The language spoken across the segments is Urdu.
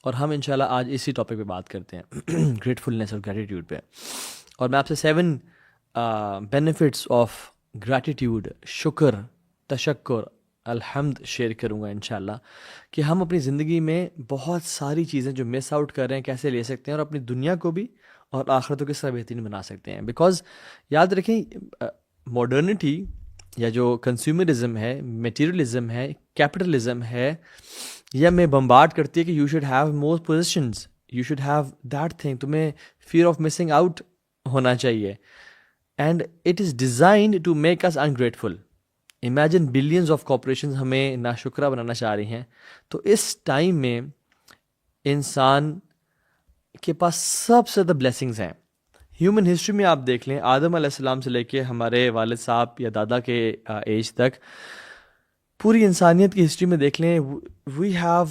اور ہم انشاءاللہ آج اسی ٹاپک پہ بات کرتے ہیں، گریٹفلنس اور گریٹیٹیوڈ پہ. اور میں آپ سے 7 بینیفٹس آف گریٹیٹیوڈ، شکر، تشکر، الحمد شیئر کروں گا انشاءاللہ، کہ ہم اپنی زندگی میں بہت ساری چیزیں جو مس آؤٹ کر رہے ہیں کیسے لے سکتے ہیں، اور اپنی دنیا کو بھی اور آخرت کو کس طرح بہترین بنا سکتے ہیں. بیکاز یاد رکھیں، ماڈرنٹی یا جو کنزیومرزم ہے، میٹیریلزم ہے، کیپٹلزم ہے، یا میں بمبارڈ کرتی ہے کہ you should have more possessions, you should have that thing. تمہیں فیئر آف مسنگ آؤٹ ہونا چاہیے. And it is designed to make us ungrateful. Imagine billions of corporations ہمیں ناشکرہ بنانا چاہ رہی ہیں. تو اس ٹائم میں انسان کے پاس سب سے زیادہ بلیسنگز ہیں. ہیومن ہسٹری میں آپ دیکھ لیں، آدم علیہ السلام سے لے کے ہمارے والد صاحب یا دادا کے ایج تک، پوری انسانیت کی ہسٹری میں دیکھ لیں، we have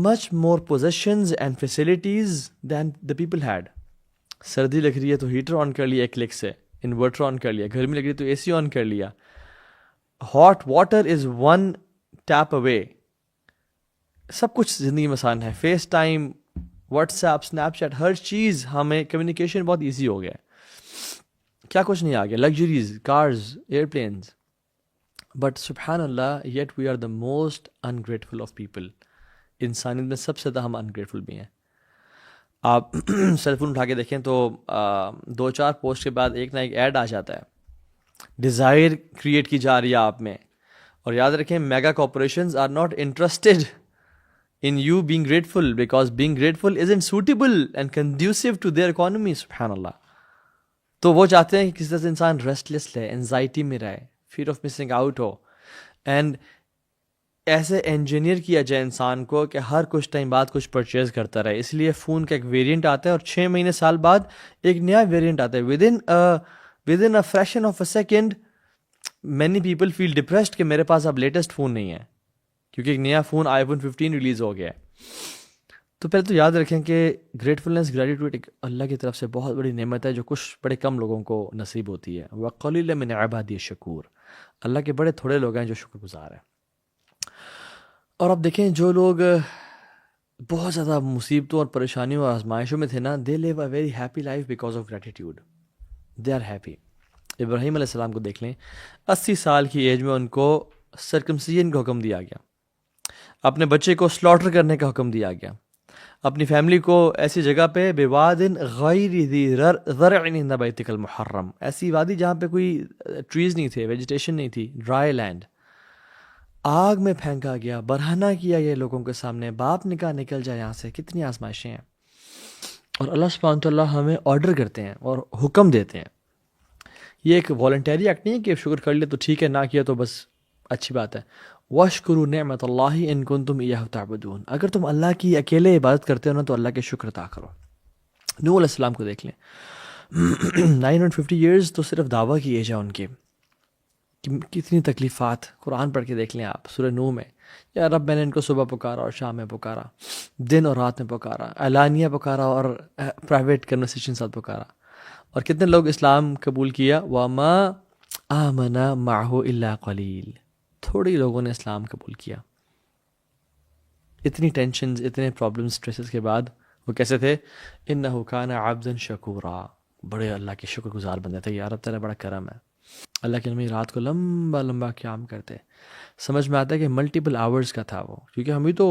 much more possessions and facilities than the people had. سردی لگ رہی ہے تو ہیٹر آن کر لیا ایک کلک سے، انورٹر آن کر لیا. گرمی لگ رہی ہے تو اے سی آن کر لیا. Hot water is 1 tap away. سب کچھ زندگی میں آسان ہے. FaceTime, WhatsApp, Snapchat, ہر چیز ہمیں کمیونیکیشن بہت ایزی ہو گیا ہے. کیا کچھ نہیں آ گیا، لگژریز، کارز، ایئرپلینز. بٹ سبحان اللہ، yet we are the most ungrateful of people. انسانیت میں سب سے زیادہ ہم انگریٹفل بھی ہیں. آپ سیل فون اٹھا کے دیکھیں تو 2-4 پوسٹ کے بعد ایک نہ ایک ایڈ آ جاتا ہے. ڈیزائر کریٹ کی جا رہی ہے آپ میں. اور یاد رکھیں، mega corporations are not interested in you being grateful, because being grateful isn't suitable and conducive to their economy. سبحان اللہ. تو وہ چاہتے ہیں کہ کسی طرح سے انسان ریسٹلیس رہے، انزائٹی میں رہے، fair of missing out who. And ایسے انجینئر کیا جائے انسان کو کہ ہر کچھ ٹائم بعد کچھ پرچیز کرتا رہے. اس لیے فون کا ایک ویریئنٹ آتا ہے اور 6 مہینے سال بعد ایک نیا ویریئنٹ آتا ہے. With in a fraction of a second many people feel depressed کہ میرے پاس اب لیٹسٹ فون نہیں ہے، کیونکہ ایک نیا فون iPhone 15 ریلیز ہو گیا ہے. تو پہلے تو یاد رکھیں کہ گریٹفلنس، گریٹیٹیوڈ ایک اللہ کی طرف سے بہت بڑی نعمت ہے جو کچھ بڑے کم لوگوں کو نصیب ہوتی ہے. وَقَلِيلًا مِنْ عِبَادِيَ الشَّكُورُ. اللہ کے بڑے تھوڑے لوگ ہیں جو شکر گزار ہیں. اور اب دیکھیں، جو لوگ بہت زیادہ مصیبتوں اور پریشانیوں اور آزمائشوں میں تھے نا، they live a very happy life because of gratitude. They are happy. Ibrahim علیہ السلام کو دیکھ لیں، 80 سال کی ایج میں ان کو سرکمسیجن کا حکم دیا گیا، اپنے بچے کو سلاٹر کرنے کا حکم دیا گیا، اپنی فیملی کو ایسی جگہ پہ بواد غیر ذی زرع عند بیتک المحرم، ایسی وادی جہاں پہ کوئی ٹریز نہیں تھے، ویجیٹیشن نہیں تھی، ڈرائی لینڈ. آگ میں پھینکا گیا، برہنہ کیا یہ لوگوں کے سامنے، باپ نے کہا نکل جائے یہاں سے. کتنی آزمائشیں ہیں. اور اللہ سبحانہ تعالیٰ ہمیں آرڈر کرتے ہیں اور حکم دیتے ہیں. یہ ایک والنٹری ایکٹ نہیں ہے کہ شکر کر لیا تو ٹھیک ہے، نہ کیا تو بس اچھی بات ہے. وَاشْكُرُوا نِعْمَةَ اللَّهِ إِن كُنتُمْ إِيَّاهُ تَعْبُدُونَ. اگر تم اللہ کی اکیلے عبادت کرتے ہو نا تو اللہ کے شکر ادا کرو. نوح علیہ السلام کو دیکھ لیں، 950 ایئرز تو صرف دعویٰ کی ایج ہے ان کی. کتنی تکلیفات. قرآن پڑھ کے دیکھ لیں آپ، سورہ نوح میں، یا رب میں نے ان کو صبح پکارا اور شام میں پکارا، دن اور رات میں پکارا، اعلانیہ پکارا اور پرائیویٹ کنورسیشن ساتھ پکارا. اور کتنے لوگ اسلام قبول کیا؟ وَمَا آمَنَ مَعْهُ إِلَّا قَلِيلٌ. تھوڑے لوگوں نے اسلام قبول کیا. اتنی ٹینشنز، اتنے پرابلمز، اسٹریسز کے بعد وہ کیسے تھے؟ إِنَّهُ كَانَ عَبْدًا شَكُورًا. بڑے اللہ کے شکر گزار بندے تھے. یا رب تیرا بڑا کرم ہے. اللہ کے نبی رات کو لمبا لمبا قیام کرتے. سمجھ میں آتا ہے کہ ملٹیپل آورز کا تھا وہ، کیونکہ ہم بھی تو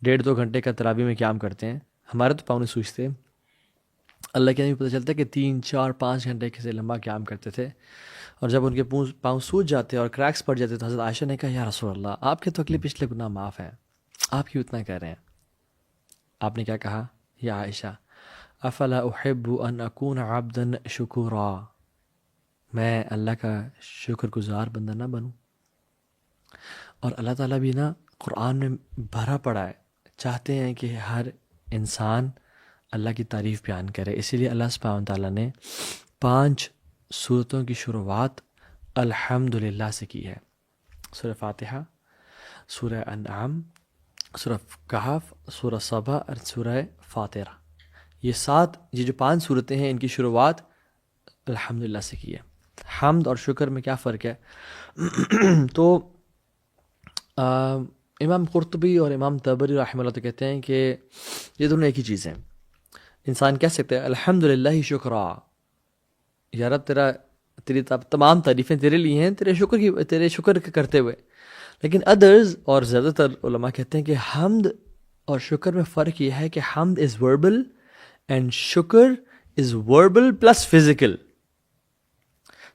1.5-2 گھنٹے کا تراویح میں قیام کرتے ہیں، ہمارے تو پاؤں نہیں سوچتے. اللہ کے نبی پتہ چلتا ہے کہ 3-4-5 گھنٹے سے لمبا قیام کرتے تھے. اور جب ان کے پاؤں سوج جاتے اور کریکس پڑ جاتے تو حضرت عائشہ نے کہا، یا رسول اللہ، آپ کے تو اگلے پچھلے گناہ معاف ہیں، آپ کیوں اتنا کہہ رہے ہیں؟ آپ نے کیا کہا؟ یا عائشہ، افلا احب ان اکون عبدا شکورا، میں اللہ کا شکر گزار بندہ نہ بنوں؟ اور اللہ تعالیٰ بھی نا قرآن میں بھرا پڑا ہے، چاہتے ہیں کہ ہر انسان اللہ کی تعریف بیان کرے. اسی لیے اللہ سبحانہ تعالیٰ نے 5 سورتوں کی شروعات الحمدللہ سے کی ہے. سورہ فاتحہ، سورہ انعام، سورہ کہف، سورہ صبا اور سورہ فاطر. یہ جو 5 صورتیں ہیں ان کی شروعات الحمدللہ سے کی ہے. حمد اور شکر میں کیا فرق ہے؟ تو امام قرطبی اور امام طبری رحمہ اللہ کہتے ہیں کہ یہ دونوں ایک ہی چیز ہیں. انسان کہہ سکتے ہیں الحمدللہ شکرا، یا رب تیری تمام تعریفیں تیرے لیے ہیں، تیرے شکر کرتے ہوئے. لیکن ادرز اور زیادہ تر علماء کہتے ہیں کہ حمد اور شکر میں فرق یہ ہے کہ حمد از وربل اینڈ شکر is verbal plus physical.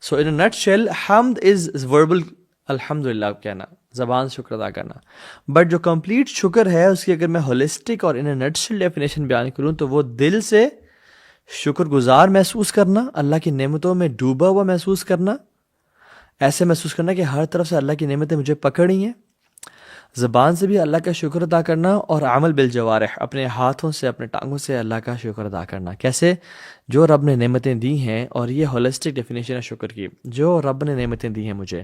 So in a nut shell حمد از وربل، الحمدللہ کہنا، زبان سے شکر ادا کرنا. بٹ جو کمپلیٹ شکر ہے اس کی اگر میں ہولسٹک اور ان اے نٹ شیل ڈیفینیشن بیان کروں تو وہ دل سے شکر گزار محسوس کرنا، اللہ کی نعمتوں میں ڈوبا ہوا محسوس کرنا، ایسے محسوس کرنا کہ ہر طرف سے اللہ کی نعمتیں مجھے پکڑی ہیں. زبان سے بھی اللہ کا شکر ادا کرنا، اور عمل بالجوارح، اپنے ہاتھوں سے اپنے ٹانگوں سے اللہ کا شکر ادا کرنا. کیسے؟ جو رب نے نعمتیں دی ہیں، اور یہ ہولسٹک ڈیفینیشن ہے شکر کی، جو رب نے نعمتیں دی ہیں مجھے،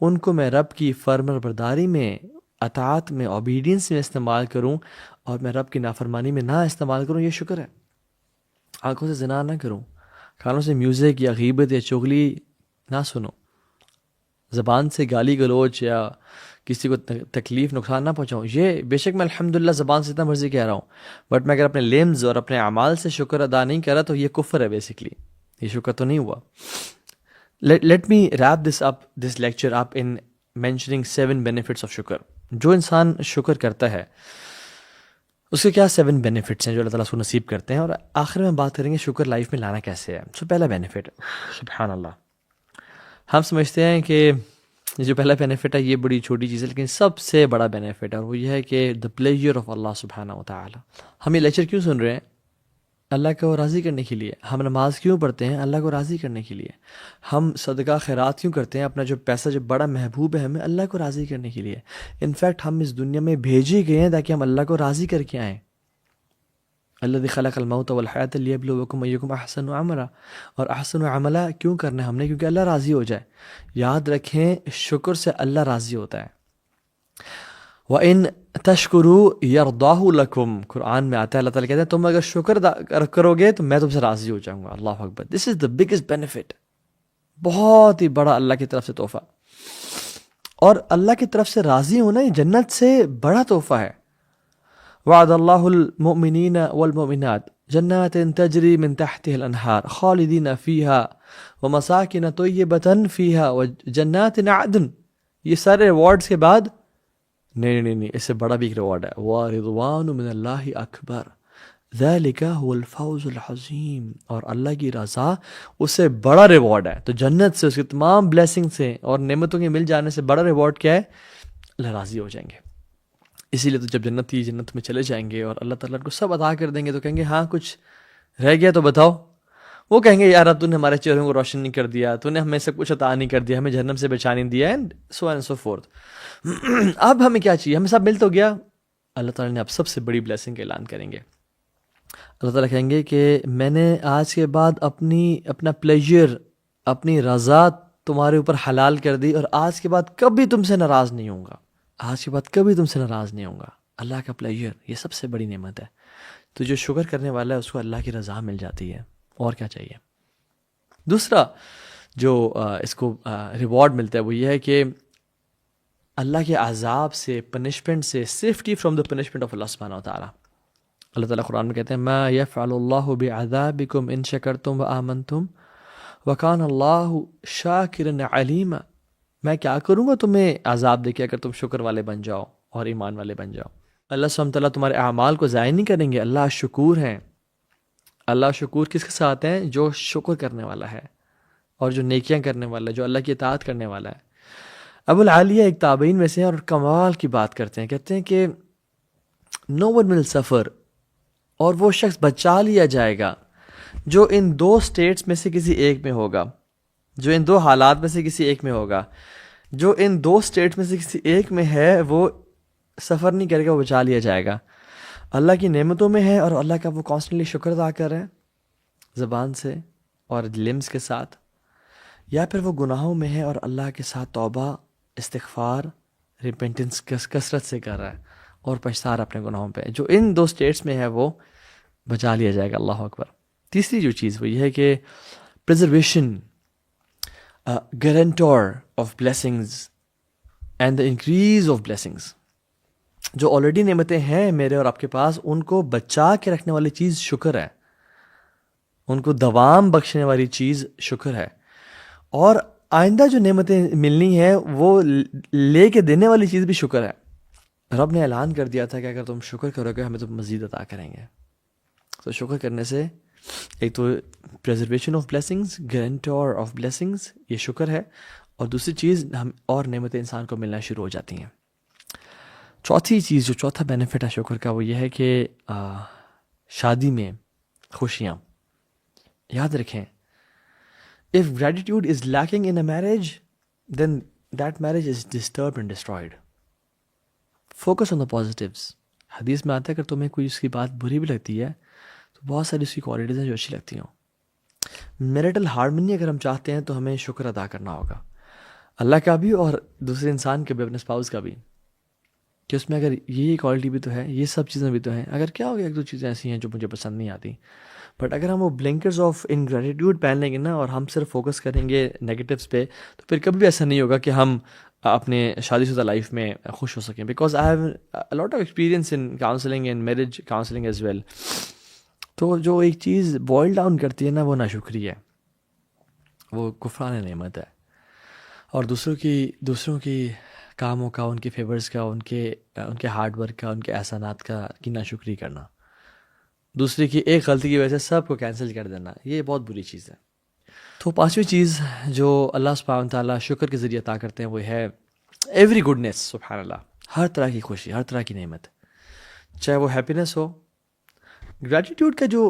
ان کو میں رب کی فرمانبرداری میں، اطاعت میں، اوبیڈینس میں استعمال کروں، اور میں رب کی نافرمانی میں نہ استعمال کروں. یہ شکر ہے. آنکھوں سے زنا نہ کروں، کانوں سے میوزک یا غیبت یا چغلی نہ سنو، زبان سے گالی گلوچ یا کسی کو تکلیف نقصان نہ پہنچاؤں. یہ بے شک میں الحمدللہ زبان سے اتنا مرضی کہہ رہا ہوں، بٹ میں اگر اپنے لیمز اور اپنے اعمال سے شکر ادا نہیں کر رہا تو یہ کفر ہے. بیسکلی یہ شکر تو نہیں ہوا. Let me rape this lecture up in mentioning 7 benefits of شکر. جو انسان شکر کرتا ہے اس کے کیا 7 بینیفٹس ہیں جو اللہ تعالیٰ اس کو نصیب کرتے ہیں، اور آخر میں بات کریں گے شکر لائف میں لانا کیسے ہے. سو پہلا بینیفٹ، سبحان اللہ، ہم سمجھتے ہیں کہ یہ جو پہلا بینیفٹ ہے یہ بڑی چھوٹی چیز ہے، لیکن سب سے بڑا بینیفٹ ہے، اور وہ یہ ہے کہ دا پلیجر آف اللہ سبحانہ و تعالی. ہم یہ لیکچر کیوں سن رہے ہیں؟ اللہ کو راضی کرنے کے لیے. ہم نماز کیوں پڑھتے ہیں؟ اللہ کو راضی کرنے کے لیے. ہم صدقہ خیرات کیوں کرتے ہیں؟ اپنا جو پیسہ جو بڑا محبوب ہے ہمیں، اللہ کو راضی کرنے کے لیے. انفیکٹ ہم اس دنیا میں بھیجے گئے ہیں تاکہ ہم اللہ کو راضی کر کے آئیں. الذی خلق الموت والحیاۃ لیبلوکم ایکم احسن عملا. اور احسن عملا کیوں کرنا ہے ہم نے؟ کیونکہ اللہ راضی ہو جائے. یاد رکھیں شکر سے اللہ راضی ہوتا ہے. وَإِن تَشْكُرُوا يَرْضَاهُ لَكُمْ، قرآن میں آتا ہے اللہ تعالیٰ کہتے ہیں تم اگر شکر کرو گے تو میں تم سے راضی ہو جاؤں گا. اللہ اکبر. دس از دا بگیسٹ بینیفٹ. بہت ہی بڑا اللہ کی طرف سے تحفہ، اور اللہ کی طرف سے راضی ہونا یہ جنت سے بڑا تحفہ ہے. وعد اللہ المؤمنین والمؤمنات جنات تجری من تحتها الانہار خالدین فیہا ومساکن طیبۃ فیہا وجنات عدن. یہ سارے ریوارڈز کے بعد نہیں، اس سے بڑا بھی ایک ریوارڈ ہے. وَرِضْوَانُ مِنَ اللَّهِ أَكْبَرُ ذَلِكَ هُوَ الْفَوْزُ الْعَظِيمُ. اور اللہ کی رضا اس سے بڑا ریوارڈ ہے. تو جنت سے، اس کے تمام بلیسنگ سے اور نعمتوں کے مل جانے سے بڑا ریوارڈ کیا ہے؟ اللہ راضی ہو جائیں گے. اسی لیے تو جب جنت میں چلے جائیں گے اور اللہ تعالیٰ کو سب عطا کر دیں گے تو کہیں گے ہاں کچھ رہ گیا تو بتاؤ. وہ کہیں گے یار اب تو نے ہمارے چہروں کو روشن نہیں کر دیا، تو نے ہمیں سب کچھ عطا نہیں کر دیا، ہمیں جہنم سے بچا نہیں دیا، اینڈ سو فورتھ. اب ہمیں کیا چاہیے؟ ہمیں سب مل تو گیا. اللہ تعالیٰ نے اب سب سے بڑی بلیسنگ کا اعلان کریں گے. اللہ تعالیٰ کہیں گے کہ میں نے آج کے بعد اپنا پلیجر، اپنی رضا تمہارے اوپر حلال کر دی، اور آج کے بعد کبھی تم سے ناراض نہیں ہوں گا. آج کے بعد کبھی تم سے ناراض نہیں ہوں گا. اللہ کا پلیجر یہ سب سے بڑی نعمت ہے. تو جو شکر کرنے والا ہے اس کو اللہ کی رضا مل جاتی ہے. اور کیا چاہیے؟ دوسرا جو اس کو ریوارڈ ملتا ہے وہ یہ ہے کہ اللہ کے عذاب سے، پنشمنٹ سے، safety from the punishment of Allah سبحانہ و تعالیٰ. اللہ تعالیٰ قرآن میں کہتے ہیں ما یفعل اللہ بعذابکم ان شکرتم وآمنتم وکان اللہ شاکرا علیما. میں کیا کروں گا تمہیں عذاب دے کے اگر تم شکر والے بن جاؤ اور ایمان والے بن جاؤ. اللہ سبحانہ تعالیٰ تمہارے اعمال کو ضائع نہیں کریں گے. اللہ شکور ہیں. اللہ شکور کس کے ساتھ ہیں؟ جو شکر کرنے والا ہے اور جو نیکیاں کرنے والا ہے، جو اللہ کی اطاعت کرنے والا ہے. ابو العالیہ ایک تابعین میں سے ہیں اور کمال کی بات کرتے ہیں. کہتے ہیں کہ نو ون ول سفر، اور وہ شخص بچا لیا جائے گا جو ان 2 اسٹیٹس میں سے کسی ایک میں ہوگا، جو ان 2 حالات میں سے کسی ایک میں ہوگا. جو ان 2 اسٹیٹس میں سے کسی ایک میں ہے وہ سفر نہیں کرے گا، وہ بچا لیا جائے گا. اللہ کی نعمتوں میں ہے اور اللہ کا وہ کانسٹنٹلی شکر ادا کر رہے ہیں زبان سے اور لمز کے ساتھ، یا پھر وہ گناہوں میں ہے اور اللہ کے ساتھ توبہ، استغفار، ریپینٹنس کثرت سے کر رہا ہے اور پچھتا رہا اپنے گناہوں پہ. جو ان 2 اسٹیٹس میں ہے وہ بچا لیا جائے گا. اللہ اکبر. تیسری جو چیز وہ یہ ہے کہ preservation, guarantor of blessings and the increase of blessings. جو آلریڈی نعمتیں ہیں میرے اور آپ کے پاس، ان کو بچا کے رکھنے والی چیز شکر ہے، ان کو دوام بخشنے والی چیز شکر ہے، اور آئندہ جو نعمتیں ملنی ہے وہ لے کے دینے والی چیز بھی شکر ہے۔ رب نے اعلان کر دیا تھا کہ اگر تم شکر کرو گے ہمیں تم مزید عطا کریں گے۔ تو شکر کرنے سے ایک تو preservation of blessings, guarantor of blessings, یہ شکر ہے، اور دوسری چیز ہم اور نعمتیں انسان کو ملنا شروع ہو جاتی ہیں۔ چوتھی چیز، جو چوتھا بینیفٹ ہے شکر کا، وہ یہ ہے کہ شادی میں خوشیاں۔ یاد رکھیں، if gratitude is lacking in a marriage, then that marriage is disturbed and destroyed. Focus on the positives. حدیث میں آتا ہے اگر تمہیں کوئی اس کی بات بری بھی لگتی ہے تو بہت ساری اس کی کوالٹیز ہیں جو اچھی لگتی ہوں۔ میرٹل ہارمنی اگر ہم چاہتے ہیں تو ہمیں شکر ادا کرنا ہوگا، اللہ کا بھی اور دوسرے انسان کا بھی، اپنے اسپاؤس کا بھی، کہ اس میں اگر یہ کوالٹی بھی تو ہے، یہ سب چیزیں بھی تو ہیں۔ اگر کیا ہو گیا، ایک دو چیزیں ایسی ہیں جو مجھے پسند نہیں آتی، بٹ اگر ہم وہ بلنکرز آف انگریٹیوڈ پہن لیں گے نا اور ہم صرف فوکس کریں گے نیگیٹیوز پہ، تو پھر کبھی بھی ایسا نہیں ہوگا کہ ہم اپنے شادی شدہ لائف میں خوش ہو سکیں۔ Because I have a lot of experience in counselling and marriage counselling as well. تو جو ایک چیز بوائل ڈاؤن کرتی ہے نا، وہ ناشکری ہے، وہ کفران نعمت ہے، اور دوسروں کی کاموں کا، ان کے فیورز کا، ان کے ہارڈ ورک کا، ان کے احسانات کا کی ناشکری کرنا، دوسرے کی ایک غلطی کی وجہ سے سب کو کینسل کر دینا، یہ بہت بری چیز ہے۔ تو پانچویں چیز جو اللہ سبحانہ تعالیٰ شکر کے ذریعے عطا کرتے ہیں وہ ہے ایوری گڈنس، سبحان اللہ، ہر طرح کی خوشی، ہر طرح کی نعمت، چاہے وہ ہیپینس ہو۔ گریٹیٹیوڈ کا جو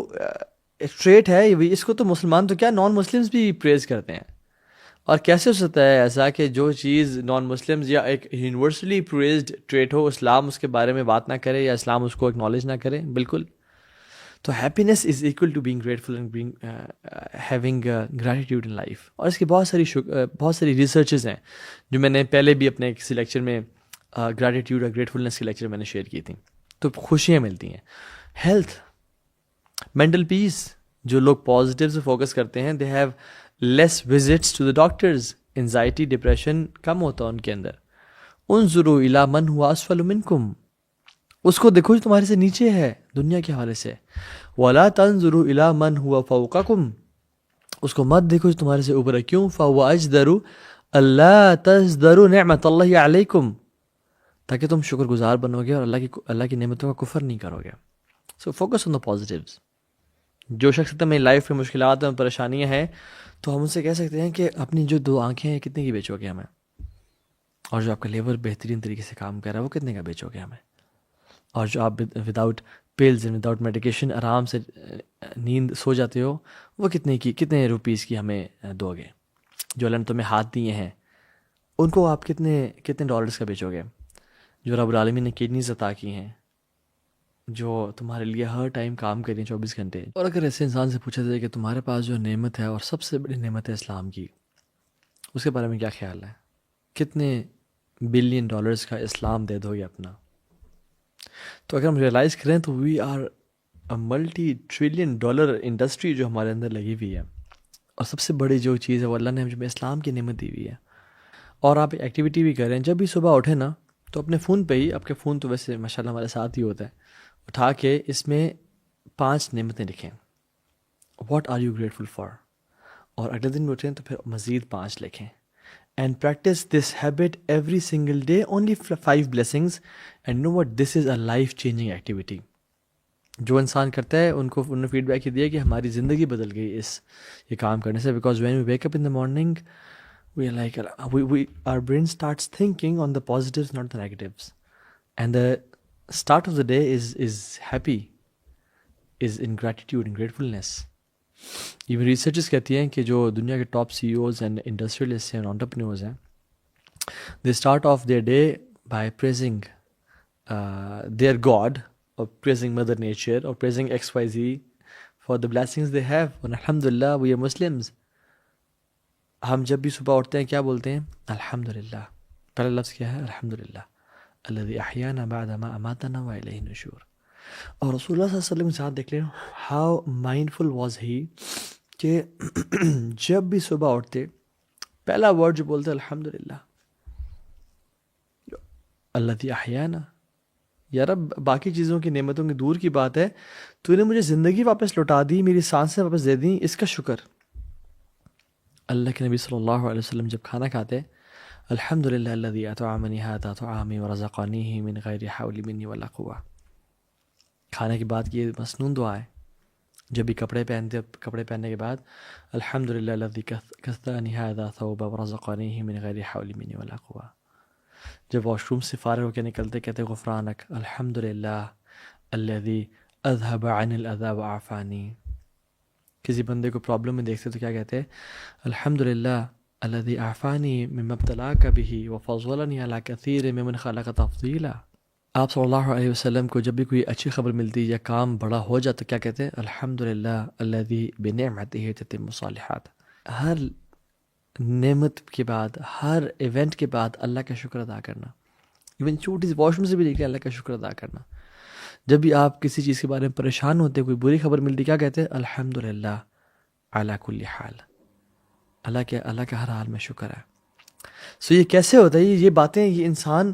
ایک ٹریٹ ہے، اس کو تو مسلمان تو کیا، نان مسلمز بھی پریز کرتے ہیں، اور کیسے ہو سکتا ہے ایسا کہ جو چیز نان مسلمز یا ایک یونیورسلی پریزڈ ٹریٹ ہو، اسلام اس کے بارے میں بات نہ کرے یا اسلام اس کو اکنالج نہ کرے؟ بالکل۔ تو happiness is equal to being grateful and being having gratitude in life. اور اس کی بہت ساری ریسرچز ہیں جو میں نے پہلے بھی اپنے کسی لیکچر میں گریٹیٹیوڈ اور گریٹفلنس کے لیکچر میں نے شیئر کی تھیں۔ تو خوشیاں ملتی ہیں، ہیلتھ، مینٹل پیس۔ جو لوگ پازیٹیو سے فوکس کرتے ہیں، they have less visits to the doctors, anxiety, depression کم ہوتا ہے ان کے اندر۔ انظروا الی من هو اسفل منکم، اس کو دیکھو جو تمہارے سے نیچے ہے دنیا کے حوالے سے۔ وَلَا تَنظُرُوا إِلَىٰ مَنْ هُوَ فَوْقَكُمْ، اس کو مت دیکھو جو تمہارے سے اوپر ہے۔ کیوں؟ فَهُوَ أَجْدَرُ أَلَّا تَزْدَرُوا نِعْمَةَ اللَّهِ عَلَيْكُمْ، تاکہ تم شکر گزار بنو گے اور اللہ کی نعمتوں کا کفر نہیں کرو گے۔ So focus on the positives. جو شخص کہتا ہے میری لائف میں مشکلات ہیں، پریشانیاں ہیں، تو ہم ان سے کہہ سکتے ہیں کہ اپنی جو 2 آنکھیں ہیں کتنے کی بیچو گے ہمیں، اور جو آپ کا لیور بہترین طریقے سے کام کر رہا ہے وہ کتنے کا بیچو گے ہمیں، اور جو آپ without piles and without medication آرام سے نیند سو جاتے ہو، وہ کتنے روپیز کی ہمیں دو گے؟ جو اللہ نے تمہیں ہاتھ دیے ہیں ان کو آپ کتنے ڈالرز کا بیچو گے؟ جو رب العالمین نے کڈنیز عطا کی ہیں، جو تمہارے لیے ہر ٹائم کام کر رہی ہیں 24 گھنٹے۔ اور اگر ایسے انسان سے پوچھا جائے کہ تمہارے پاس جو نعمت ہے اور سب سے بڑی نعمت ہے اسلام کی، اس کے بارے میں کیا خیال ہے؟ کتنے بلین ڈالرز کا اسلام دے دو گے اپنا؟ تو اگر ہم ریئلائز کریں تو we are multi trillion dollar industry جو ہمارے اندر لگی ہوئی ہے، اور سب سے بڑی جو چیز ہے وہ اللہ نے ہمیں اسلام کی نعمت دی ہوئی ہے۔ اور آپ ایکٹیویٹی بھی کریں، جب بھی صبح اٹھیں نا تو اپنے فون پہ ہی، آپ کے فون تو ویسے ماشاءاللہ ہمارے ساتھ ہی ہوتا ہے، اٹھا کے اس میں 5 نعمتیں لکھیں، what are you grateful for, اور اگلے دن میں اٹھیں تو پھر مزید 5 لکھیں، and practise this habit every single day, only 5 blessings، and know what this is a life changing activity. جو انسان کرتا ہے انہوں نے فیڈ بیک یہ دیا کہ ہماری زندگی بدل گئی یہ کام کرنے سے، because when we wake up in the morning we are like our brain starts thinking on the positives, not the negatives, and the start of the day is happy, is in gratitude and gratefulness. even researchers کہتی ہیں کہ جو دنیا کے ٹاپ CEOs and industrialists ہیں، entrepreneurs ہیں، they start off their day by praising their God, or praising Mother Nature, or praising XYZ for the blessings they have. and alhamdulillah we are Muslims. ہم جب بھی صبح اٹھتے ہیں کیا بولتے ہیں؟ الحمدللہ۔ پہلا لفظ کیا ہے؟ الحمدللہ الذی احیانا بعد ما اماتنا والیہ النشور۔ اور رسول اللہ صلی اللہ علیہ وسلم کے ساتھ دیکھ لیں ہاؤ مائنڈفل واز ہی، کہ جب بھی صبح اٹھتے پہلا ورڈ جو بولتے الحمدللہ، الذی احیانا، یا رب باقی چیزوں کی نعمتوں کی دور کی بات ہے، تو نے مجھے زندگی واپس لوٹا دی، میری سانسیں واپس دے دیں، اس کا شکر۔ اللہ کے نبی صلی اللہ علیہ وسلم جب کھانا کھاتے، الحمدللہ الذی اطعمنی ھذا طعامی ورزقنیہ من غیر حول منی ولا قوہ۔ کھانے کے بعد کی یہ مسنون دعا ہے، جب بھی کپڑے پہننے کے بعد الحمدللہ الذی کسانی ھذا ثوبا ورزقنیہ من غیر حول منی ولا قوہ۔ جب واش روم سے فارغ ہو کے نکلتے کہتے غفرانک الحمدللہ الذی اذهب عن الاذى وعافانی۔ کسی بندے کو پرابلم میں دیکھتے تو کیا کہتے ہیں؟ الحمدللہ الذی عافانی مما ابتلاک بہ وفضلنی علی کثیر ممن خلق تفضیلا۔ آپ صلی اللہ علیہ وسلم کو جب بھی کوئی اچھی خبر ملتی یا کام بڑا ہو جاتا کیا کہتے ہیں؟ الحمدللہ الذی بنعمتہ تتم الصالحات۔ ہر نعمت کے بعد، ہر ایونٹ کے بعد اللہ کا شکر ادا کرنا، ایون چھوٹی سی واش روم سے بھی دیکھ لیں، اللہ کا شکر ادا کرنا۔ جب بھی آپ کسی چیز کے بارے میں پریشان ہوتے، کوئی بری خبر ملتی، کیا کہتے ہیں؟ الحمدللہ علی کل حال، اللہ کے ہر حال میں شکر ہے۔ سو یہ کیسے ہوتا ہے؟ یہ باتیں، یہ انسان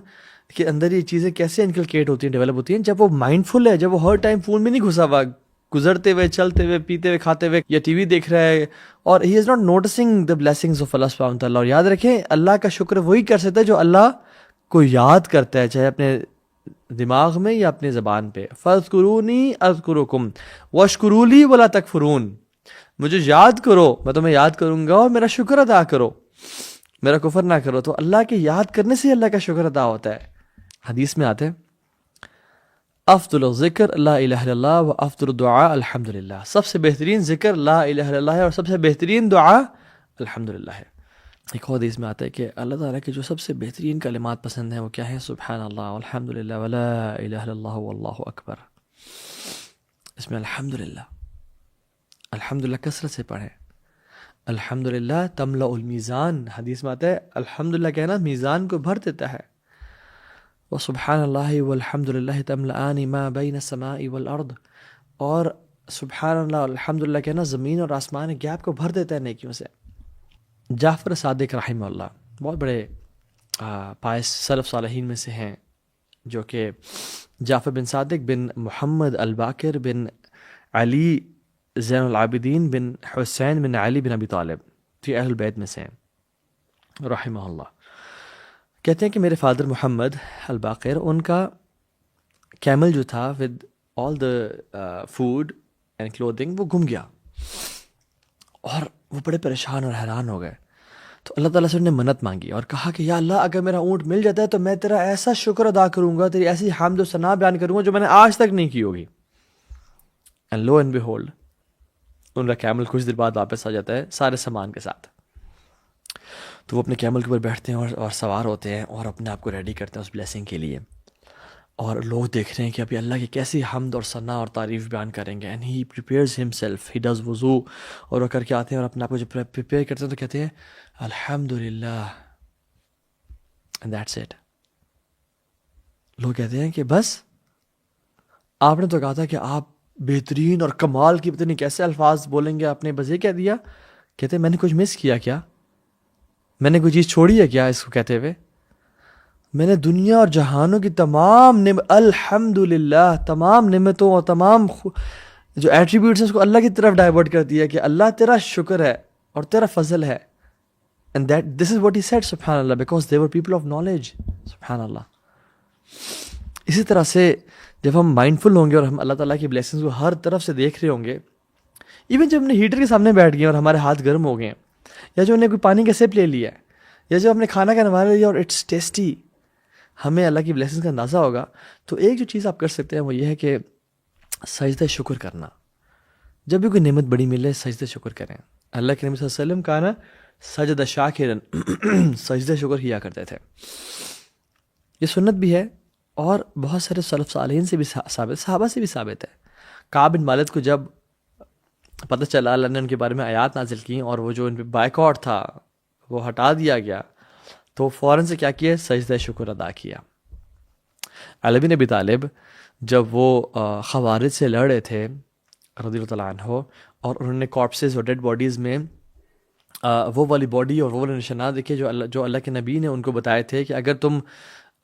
کے اندر یہ چیزیں کیسے انکلکیٹ ہوتی ہیں، ڈیولپ ہوتی ہیں؟ جب وہ مائنڈ فل ہے، جب وہ ہر ٹائم فون میں نہیں گھسا ہوا، گزرتے ہوئے، چلتے ہوئے، پیتے ہوئے، کھاتے ہوئے یا ٹی وی دیکھ رہا ہے، اور he is not noticing the blessings of Allah سبحانہ وتعالیٰ۔ اور یاد رکھیں، اللہ کا شکر وہی کر سکتا ہے جو اللہ کو یاد کرتا ہے، چاہے اپنے دماغ میں یا اپنی زبان پہ۔ فاذکرونی اذکرکم واشکروا لی ولا تکفرون۔ مجھے یاد کرو، میں تمہیں یاد کروں گا، اور میرا شکر ادا کرو، میرا کفر نہ کرو۔ تو اللہ کے یاد کرنے سے اللہ کا شکر ادا ہوتا ہے۔ حدیث میں آتے ہیں افضل الذکر لا الہ الا اللہ و افضل الدعاء الحمدللہ۔ سب سے بہترین ذکر لا الہ الا اللہ ہے، اور سب سے بہترین دعا الحمدللہ ہے۔ ایک اور حدیث میں آتا ہے کہ اللہ تعالیٰ کے جو سب سے بہترین کلمات پسند ہیں وہ کیا ہیں؟ سبحان اللہ والحمدللہ ولا الہ الا اللہ واللہ اکبر۔ اس میں الحمدللہ کثرت سے پڑھیں۔ الحمدللہ تملأ المیزان، حدیث میں آتا ہے الحمدللہ کہنا میزان کو بھر دیتا ہے۔ وسبحان اللہ والحمدللہ تملأان ما بین السماء والارض، اور سبحان اللہ اور الحمدللہ کہنا زمین اور آسمان کے گیپ کو بھر دیتا ہے نیکیوں سے۔ جعفر صادق رحمہ اللہ بہت بڑے پائس سلف صالحین میں سے ہیں، جو کہ جعفر بن صادق بن محمد الباقر بن علی زین العابدین بن حسین بن علی بن ابی طالب، یہ اہل بیت میں سے ہیں رحمہ اللہ۔ کہتے ہیں کہ میرے فادر محمد الباقر، ان کا کیمل جو تھا with all the food and clothing, وہ گم گیا، اور وہ بڑے پریشان اور حیران ہو گئے۔ تو اللہ تعالیٰ سے انہوں نے منت مانگی اور کہا کہ یا اللہ، اگر میرا اونٹ مل جاتا ہے تو میں تیرا ایسا شکر ادا کروں گا، تیری ایسی حمد و ثنا بیان کروں گا جو میں نے آج تک نہیں کی ہوگی۔ اینڈ لو اینڈ بیہولڈ، ان کا کیمل کچھ دیر بعد واپس آ جاتا ہے سارے سامان کے ساتھ۔ تو وہ اپنے کیمل کے اوپر بیٹھتے ہیں اور سوار ہوتے ہیں اور اپنے آپ کو ریڈی کرتے ہیں اس بلیسنگ کے لیے، اور لوگ دیکھ رہے ہیں کہ ابھی اللہ کی کیسی حمد اور ثنا اور تعریف بیان کریں گے۔ And he prepares himself, he does وضو، اور وہ کر کے آتے ہیں اور اپنے آپ کو جب پریپیئر کرتے ہیں تو کہتے ہیں الحمدللہ، اینڈ دیٹس اٹ۔ لوگ کہتے ہیں کہ بس آپ نے تو کہا تھا کہ آپ بہترین اور کمال کی، پتہ نہیں کیسے الفاظ بولیں گے، آپ نے بس یہ کہہ دیا۔ کہتے ہیں میں نے کچھ مس کیا کیا؟ میں نے کوئی چیز چھوڑی ہے کیا اس کو کہتے ہوئے؟ میں نے دنیا اور جہانوں کی تمام الحمدللہ، تمام نعمتوں اور تمام جو ایٹریبیوٹس ہیں اس کو اللہ کی طرف ڈائیورٹ کر دیا کہ اللہ تیرا شکر ہے اور تیرا فضل ہے۔ And this is what he said, سبحان اللہ, because they were people of knowledge. سبحان اللہ. اسی طرح سے جب ہم مائنڈفل ہوں گے اور ہم اللہ تعالیٰ کی بلیسنگز کو ہر طرف سے دیکھ رہے ہوں گے، ایون جب ہم نے ہیٹر کے سامنے بیٹھ گئے اور ہمارے ہاتھ گرم ہو گئے ہیں، یا جو ہم نے کوئی پانی کا سپ لے لیا ہے، یا جو ہم نے کھانا کا نوالہ لیا اور اٹس ٹیسٹی، ہمیں اللہ کی بلیسنگز کا اندازہ ہوگا، تو ایک جو چیز آپ کر سکتے ہیں وہ یہ ہے کہ سجدہ شکر کرنا. جب بھی کوئی نعمت بڑی ملے سجدہ شکر کریں. اللہ کے نبی صلی اللہ علیہ وسلم کا نا سجدہ شاکرن، سجدہ شکر کیا کرتے تھے. یہ سنت بھی ہے اور بہت سارے سلف صالحین سے بھی ثابت، صحابہ سے بھی ثابت ہے. کعب بن مالک کو جب پتہ چلا اللہ نے ان کے بارے میں آیات نازل کی اور وہ جو ان پہ بائیکاٹ تھا وہ ہٹا دیا گیا، تو فوراً سے کیا کیا؟ سجدہ شکر ادا کیا. علی بن ابی طالب جب وہ خوارج سے لڑ رہے تھے رضی اللہ تعالیٰ عنہ، اور انہوں نے کارپسز اور ڈیڈ باڈیز میں وہ والی باڈی اور وہ والے نشانات دیکھے جو اللہ کے نبی نے ان کو بتائے تھے کہ اگر تم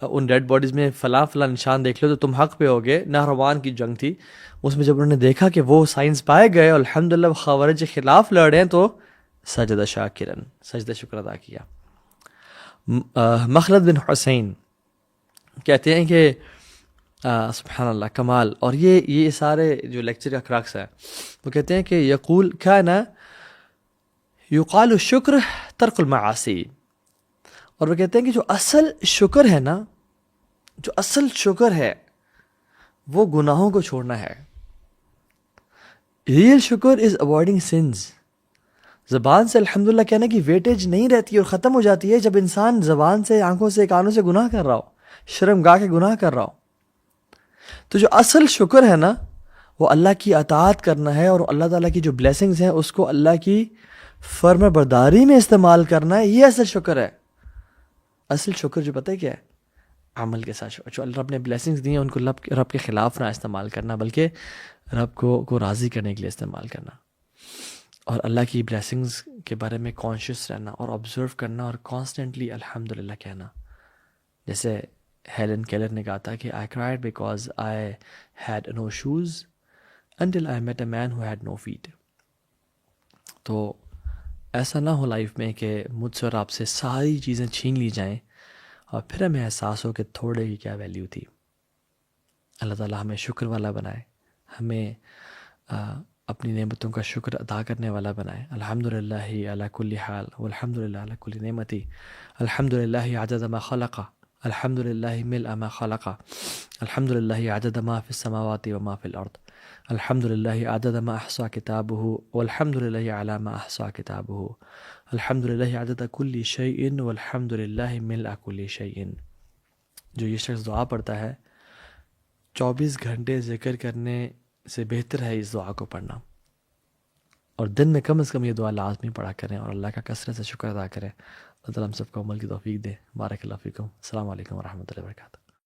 ان ڈیڈ باڈیز میں فلاں فلاں نشان دیکھ لو تو تم حق پہ ہوگے. نہروان کی جنگ تھی, اس میں جب انہوں نے دیکھا کہ وہ سائنس پائے گئے اور الحمدللہ وہ خوارج کے خلاف لڑ رہے ہیں تو سجدہ شاکرن, سجدہ شکر ادا کیا. مخلد بن حسین کہتے ہیں کہ سبحان اللہ کمال, اور یہ سارے جو لیکچر کا کراکس ہے وہ کہتے ہیں کہ یقول کان یقال الشکر ترک المعاصی, اور وہ کہتے ہیں کہ جو اصل شکر ہے نا, جو اصل شکر ہے وہ گناہوں کو چھوڑنا ہے. ریئل شکر از اوائڈنگ سنز. زبان سے الحمدللہ کہنے کی ویٹیج نہیں رہتی اور ختم ہو جاتی ہے جب انسان زبان سے, آنکھوں سے, کانوں سے گناہ کر رہا ہو, شرم گاہ کے گناہ کر رہا ہو. تو جو اصل شکر ہے نا وہ اللہ کی اطاعت کرنا ہے, اور اللہ تعالیٰ کی جو بلیسنگز ہیں اس کو اللہ کی فرما برداری میں استعمال کرنا ہے. یہ اصل شکر ہے. اصل شکر جو پتہ ہے کیا ہے, عمل کے ساتھ جو اللہ رب نے بلیسنگز دی ہیں ان کو رب کے خلاف نہ استعمال کرنا, بلکہ رب کو راضی کرنے کے لیے استعمال کرنا, اور اللہ کی بلیسنگز کے بارے میں کانشیس رہنا اور آبزرو کرنا اور کانسٹنٹلی الحمدللہ کہنا. جیسے ہیلن کیلر نے کہا تھا کہ I cried because I had no shoes until I met a man who had no feet. تو ایسا نہ ہو لائف میں کہ مجھ سے اور آپ سے ساری چیزیں چھین لی جائیں اور پھر ہمیں احساس ہو کہ تھوڑے کی کیا ویلیو تھی. اللہ تعالیٰ ہمیں شکر والا بنائے, ہمیں اپنی نعمتوں کا شکر ادا کرنے والا بنائے. الحمدللہ علی کل حال والحمدللہ علی کل نعمتی, الحمدللہ عدد ما خلق, الحمدللہ ملء ما خلق, الحمدللہ عدد ما فی السماوات وما فی الارض, الحمدللہ عدد ما احصى کتابہ والحمدللہ علی ما احصى کتابہ, الحمدللہ عدد کل شیء والحمدللہ ملء کل شیء. جو یہ شخص دعا پڑھتا ہے 24 گھنٹے ذکر کرنے سے بہتر ہے اس دعا کو پڑھنا, اور دن میں کم از کم یہ دعا لازمی پڑھا کریں اور اللہ کا کثرت سے شکر ادا کریں. اللہ تعالیٰ ہم سب کو عمل کی توفیق دے. بارک اللہ فیکم. السلام علیکم ورحمۃ اللہ وبرکاتہ.